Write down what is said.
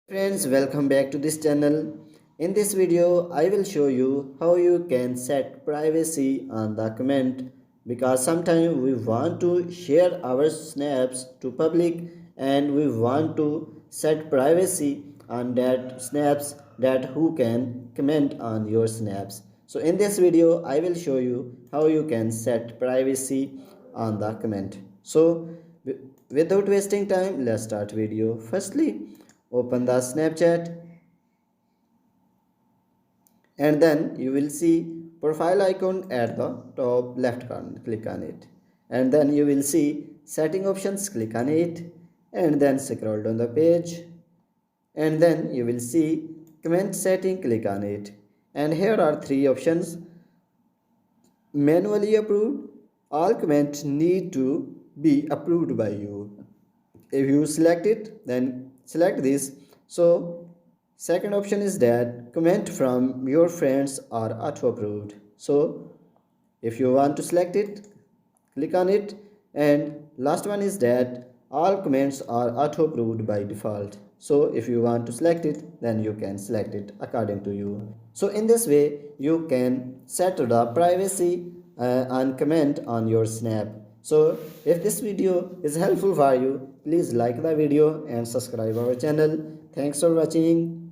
Friends, welcome back to this channel. In this video, I will show you how you can set privacy on the comment because sometimes we want to share our snaps to public and we want to set privacy on that snaps that who can comment on your snaps. So in this video, I will show you how you can set privacy on the comment. So without wasting time, let's start video. Firstly, open the Snapchat and then you will see profile icon at the top left corner. Click on it and then you will see setting options. Click on it and then scroll down the page and then you will see comment setting. Click on it and here are three options: manually approved, all comments need to be approved by you. If you select it, then select this. So second option is that comment from your friends are auto approved. So if you want to select it, click on it. And last one is that all comments are auto approved by default. So if you want to select it, then you can select it according to you. So in this way you can set the privacy and comment on your snap. So if this video is helpful for you, please like the video and subscribe our channel. Thanks for watching.